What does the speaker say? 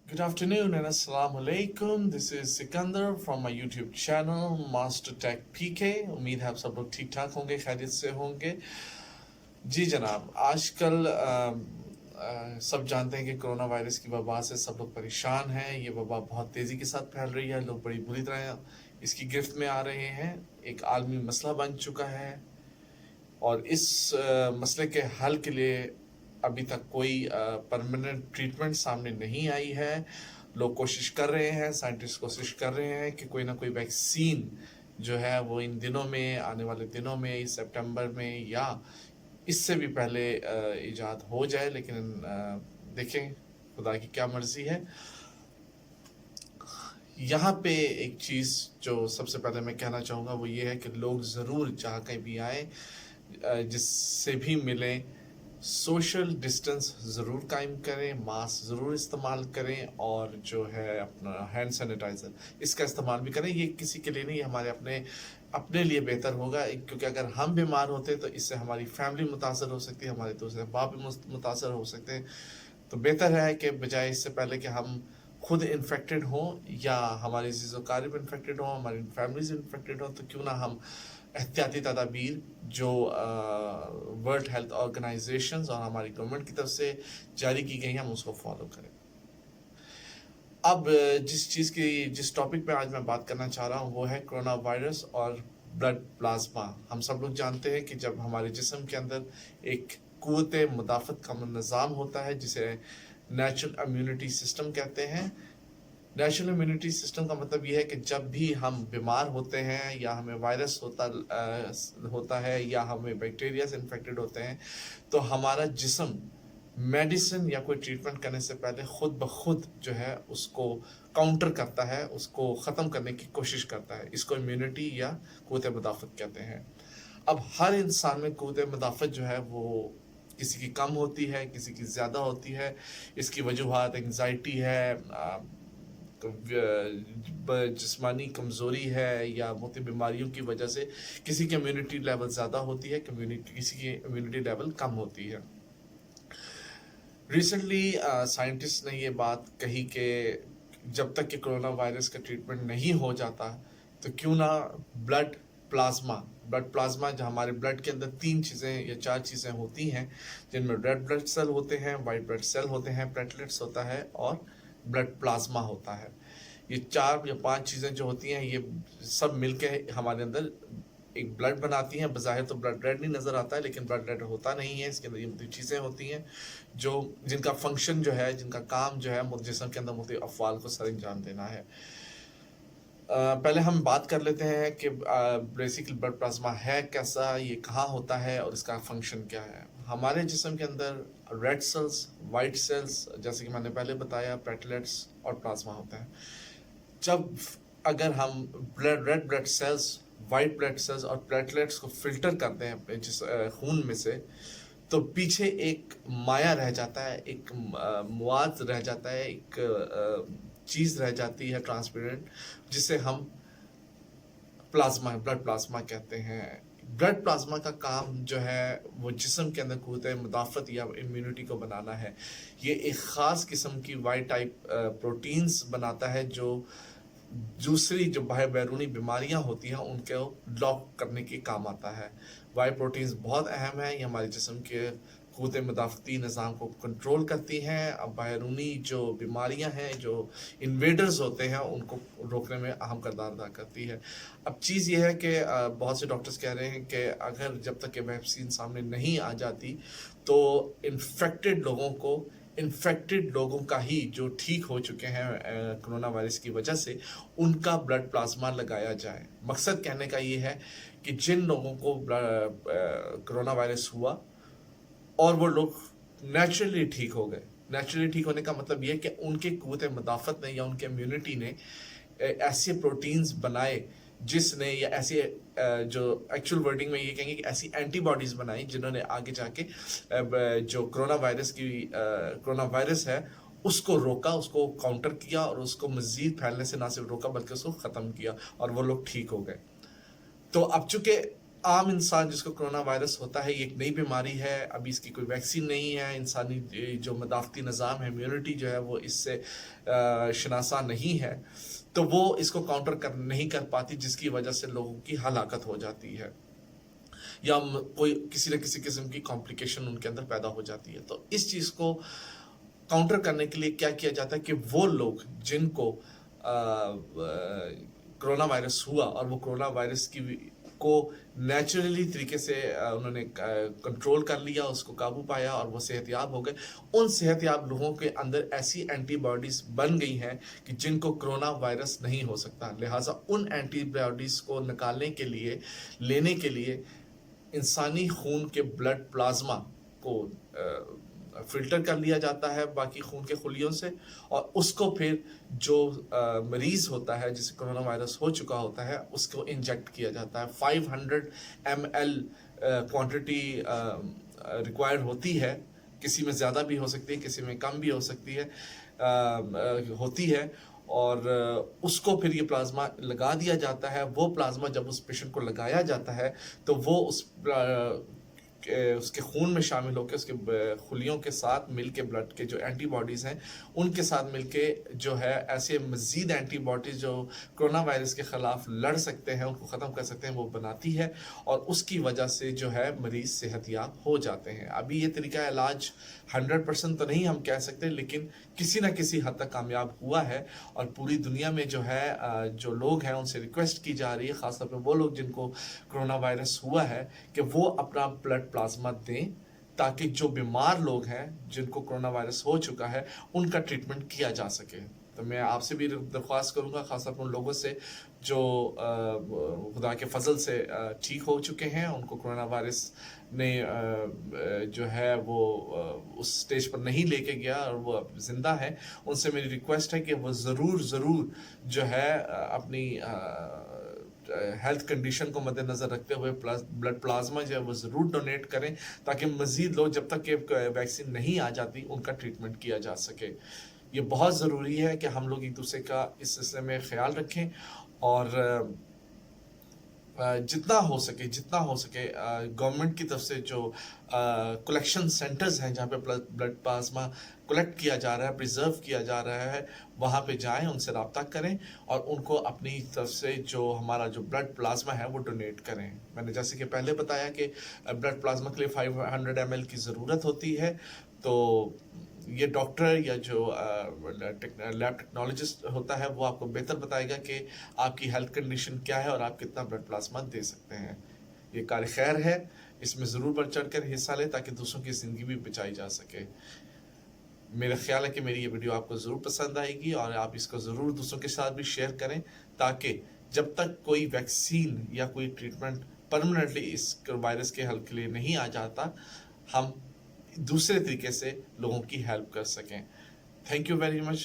Good afternoon and assalamu alaikum. This is Sikandar from my YouTube channel Master Tech PK. उम्मीद है आप सब लोग ठीक ठाक होंगे, खैरियत से होंगे। जी जनाब, आजकल सब जानते हैं कि कोरोना वायरस की वबा से सब लोग परेशान हैं। ये वबा बहुत तेज़ी के साथ फैल रही है, लोग बड़ी बुरी तरह इसकी गिरफ्त में आ रहे हैं। एक आलमी मसला बन चुका है और इस मसले के हल के लिए अभी तक कोई परमानेंट ट्रीटमेंट सामने नहीं आई है। लोग कोशिश कर रहे हैं, साइंटिस्ट कोशिश कर रहे हैं कि कोई ना कोई वैक्सीन जो है वो इन दिनों में, आने वाले दिनों में, इस सितंबर में या इससे भी पहले इजाद हो जाए। लेकिन देखें खुदा की क्या मर्जी है। यहाँ पे एक चीज़ जो सबसे पहले मैं कहना चाहूँगा वो ये है कि लोग ज़रूर जहाँ कहीं भी आए, जिससे भी मिलें, सोशल डिस्टेंस ज़रूर कायम करें, मास्क ज़रूर इस्तेमाल करें और जो है अपना हैंड सैनिटाइज़र इसका इस्तेमाल भी करें। ये किसी के लिए नहीं, हमारे अपने लिए बेहतर होगा, क्योंकि अगर हम बीमार होते तो इससे हमारी फैमिली मुतासर हो सकती है, हमारे दूसरे बाप भी मुतासर हो सकते हैं। तो बेहतर है कि बजाय इससे पहले कि हम खुद इन्फेक्टेड हों या हमारे ज़ीज़ोकारिब इन्फेक्टेड हों, हमारी फैमिलीज इन्फेक्टेड हों, तो क्यों ना हम एहतियाती तदाबीर जो वर्ल्ड हेल्थ ऑर्गेनाइजेशंस और हमारी गवर्नमेंट की तरफ से जारी की गई हैं, हम उसको फॉलो करें। अब जिस टॉपिक पे आज मैं बात करना चाह रहा हूँ वो है कोरोना वायरस और ब्लड प्लाज्मा। हम सब लोग जानते हैं कि जब हमारे जिस्म के अंदर एक क़ुव्वत मुदाफ़त का निज़ाम होता है, जिसे नेचुरल इम्यूनिटी सिस्टम कहते हैं। नेचुरल इम्यूनिटी सिस्टम का मतलब ये है कि जब भी हम बीमार होते हैं या हमें वायरस होता है या हमें बैक्टीरिया से इन्फेक्टेड होते हैं, तो हमारा जिस्म मेडिसिन या कोई ट्रीटमेंट करने से पहले खुद ब खुद जो है उसको काउंटर करता है, उसको ख़त्म करने की कोशिश करता है। इसको इम्यूनिटी या क़ुव्वत मुदाफ़त कहते हैं। अब हर इंसान में क़ुव्वत मुदाफ़त जो है वो किसी की कम होती है, किसी की ज़्यादा होती है। इसकी वजूहात एंग्जाइटी है, जिस्मानी कमज़ोरी है या मोटी बीमारियों की वजह से किसी की इम्यूनिटी लेवल ज़्यादा होती है, किसी की इम्यूनिटी लेवल कम होती है। रिसेंटली साइंटिस्ट ने ये बात कही कि जब तक कि कोरोना वायरस का ट्रीटमेंट नहीं हो जाता तो क्यों ना ब्लड प्लाज्मा जो हमारे ब्लड के अंदर 3 चीज़ें या 4 चीज़ें होती हैं, जिनमें रेड ब्लड सेल होते हैं, वाइट ब्लड सेल होते हैं, प्लेटलेट्स होता है और ब्लड प्लाज्मा होता है। ये 4 या 5 चीज़ें जो होती हैं, ये सब मिलके हमारे अंदर एक ब्लड बनाती हैं। बज़ाहिर तो ब्लड रेड नहीं नज़र आता है, लेकिन ब्लड रेड होता नहीं है। इसके अंदर ये चीज़ें होती हैं जो जिनका फंक्शन जो है, जिनका काम जो है जिस्म के अंदर मुख्तलिफ अफ़आल को सर अंजाम देना है। पहले हम बात कर लेते हैं कि बेसिकली ब्लड प्लाज्मा है कैसा, ये कहाँ होता है और इसका फंक्शन क्या है। हमारे जिस्म के अंदर रेड सेल्स, वाइट सेल्स, जैसे कि मैंने पहले बताया, प्लेटलेट्स और प्लाज्मा होता है। जब अगर हम red blood cells, white blood cells और प्लेटलेट्स को फिल्टर करते हैं जिस खून में से, तो पीछे एक माया रह जाता है, एक मवाद रह जाता है, एक चीज़ रह जाती है ट्रांसपेरेंट, जिसे हम ब्लड प्लाज्मा कहते हैं। ब्लड प्लाज्मा का काम जो है वो जिस्म के अंदर क़ुव्वत मुदाफ़त या इम्यूनिटी को बनाना है। ये एक ख़ास किस्म की वाई टाइप प्रोटीन्स बनाता है जो दूसरी जो बैरूनी बीमारियां होती हैं उनको लॉक करने के काम आता है। वाई प्रोटीन्स बहुत अहम है, ये हमारे जिस्म के क़ुव्वत मुदाफ़ती निज़ाम को कंट्रोल करती हैं। अब बैरूनी जो बीमारियां हैं, जो इन्वेडर्स होते हैं, उनको रोकने में अहम किरदार अदा करती है। अब चीज़ ये है कि बहुत से डॉक्टर्स कह रहे हैं कि अगर जब तक ये वैक्सीन सामने नहीं आ जाती तो इन्फेक्टेड लोगों का ही जो ठीक हो चुके हैं कोरोना वायरस की वजह से, उनका ब्लड प्लाज्मा लगाया जाए। मकसद कहने का ये है कि जिन लोगों को कोरोना वायरस हुआ और वो लोग नेचुरली ठीक हो गए, नेचुरली ठीक होने का मतलब ये है कि उनके क़ुव्वत मुदाफ़त ने या उनके इम्यूनिटी ने ऐसे प्रोटीन्स बनाए जिसने, या ऐसे जो एक्चुअल वर्डिंग में ये कहेंगे कि ऐसी एंटीबॉडीज़ बनाई जिन्होंने आगे जाके जो कोरोना वायरस है उसको रोका, उसको काउंटर किया और उसको मज़ीद फैलने से ना सिर्फ रोका बल्कि उसको ख़त्म किया और वो लोग ठीक हो गए। तो अब चूँकि عام انسان جس کو کرونا وائرس ہوتا ہے، یہ ایک نئی بیماری ہے، ابھی اس کی کوئی ویکسین نہیں ہے، انسانی جو مدافعتی نظام ہے، امیونٹی جو ہے وہ اس سے شناسا نہیں ہے، تو وہ اس کو کاؤنٹر نہیں کر پاتی، جس کی وجہ سے لوگوں کی ہلاکت ہو جاتی ہے یا کوئی کسی نہ کسی قسم کی کمپلیکیشن ان کے اندر پیدا ہو جاتی ہے. تو اس چیز کو کاؤنٹر کرنے کے لیے کیا کیا جاتا ہے کہ وہ لوگ جن کو کرونا وائرس ہوا اور وہ کرونا وائرس کو نیچرلی طریقے سے انہوں نے کنٹرول کر لیا، اس کو قابو پایا اور وہ صحت یاب ہو گئے، ان صحت یاب لوگوں کے اندر ایسی اینٹی باڈیز بن گئی ہیں کہ جن کو کرونا وائرس نہیں ہو سکتا. لہٰذا ان اینٹی باڈیز کو نکالنے کے لیے، لینے کے لیے انسانی خون کے بلڈ پلازما کو فلٹر کر لیا جاتا ہے باقی خون کے خلیوں سے، اور اس کو پھر جو مریض ہوتا ہے جسے کرونا وائرس ہو چکا ہوتا ہے اس کو انجیکٹ کیا جاتا ہے. 500 ml کوانٹٹی ریکوائرڈ ہوتی ہے، کسی میں زیادہ بھی ہو سکتی ہے، کسی میں کم بھی ہو سکتی ہے ہوتی ہے، اور اس کو پھر یہ پلازما لگا دیا جاتا ہے. وہ پلازما جب اس پیشنٹ کو لگایا جاتا ہے تو وہ اس کے خون میں شامل ہو کے اس کے خلیوں کے ساتھ مل کے بلڈ کے جو اینٹی باڈیز ہیں ان کے ساتھ مل کے جو ہے ایسے مزید اینٹی باڈیز جو کرونا وائرس کے خلاف لڑ سکتے ہیں، ان کو ختم کر سکتے ہیں، وہ بناتی ہے، اور اس کی وجہ سے جو ہے مریض صحت یاب ہو جاتے ہیں. ابھی یہ طریقہ علاج 100% تو نہیں ہم کہہ سکتے، لیکن کسی نہ کسی حد تک کامیاب ہوا ہے، اور پوری دنیا میں جو ہے جو لوگ ہیں ان سے ریکویسٹ کی جا رہی ہے، خاص طور پہ وہ لوگ جن کو کرونا وائرس ہوا ہے، کہ وہ اپنا بلڈ پلازما دیں تاکہ جو بیمار لوگ ہیں جن کو کرونا وائرس ہو چکا ہے ان کا ٹریٹمنٹ کیا جا سکے. تو میں آپ سے بھی درخواست کروں گا، خاص طور پر ان لوگوں سے جو خدا کے فضل سے ٹھیک ہو چکے ہیں، ان کو کرونا وائرس نے جو ہے وہ اس سٹیج پر نہیں لے کے گیا اور وہ زندہ ہے، ان سے میری ریکویسٹ ہے کہ وہ ضرور جو ہے اپنی ہیلتھ کنڈیشن کو مد نظر رکھتے ہوئے بلڈ پلازما جو ہے وہ ضرور ڈونیٹ کریں، تاکہ مزید لوگ جب تک کہ ویکسین نہیں آ جاتی ان کا ٹریٹمنٹ کیا جا سکے. یہ بہت ضروری ہے کہ ہم لوگ ایک دوسرے کا اس سلسلے میں خیال رکھیں، اور جتنا ہو سکے گورنمنٹ کی طرف سے جو کلیکشن سینٹرز ہیں جہاں پہ بلڈ پلازما کلیکٹ کیا جا رہا ہے، پریزرو کیا جا رہا ہے، وہاں پہ جائیں، ان سے رابطہ کریں اور ان کو اپنی طرف سے جو ہمارا جو بلڈ پلازما ہے وہ ڈونیٹ کریں. میں نے جیسے کہ پہلے بتایا کہ بلڈ پلازما کے لیے 500 ml کی ضرورت ہوتی ہے، تو یہ ڈاکٹر یا جو لیب ٹیکنالوجسٹ ہوتا ہے وہ آپ کو بہتر بتائے گا کہ آپ کی ہیلتھ کنڈیشن کیا ہے اور آپ کتنا بلڈ پلازما دے سکتے ہیں. یہ کار خیر ہے، اس میں ضرور بڑھ چڑھ کر حصہ لیں تاکہ دوسروں کی زندگی بھی بچائی جا سکے. میرا خیال ہے کہ میری یہ ویڈیو آپ کو ضرور پسند آئے گی، اور آپ اس کو ضرور دوسروں کے ساتھ بھی شیئر کریں، تاکہ جب تک کوئی ویکسین یا کوئی ٹریٹمنٹ پرماننٹلی اس وائرس کے حل کے لیے نہیں آ جاتا، ہم دوسرے طریقے سے لوگوں کی ہیلپ کر سکیں. Thank you very much.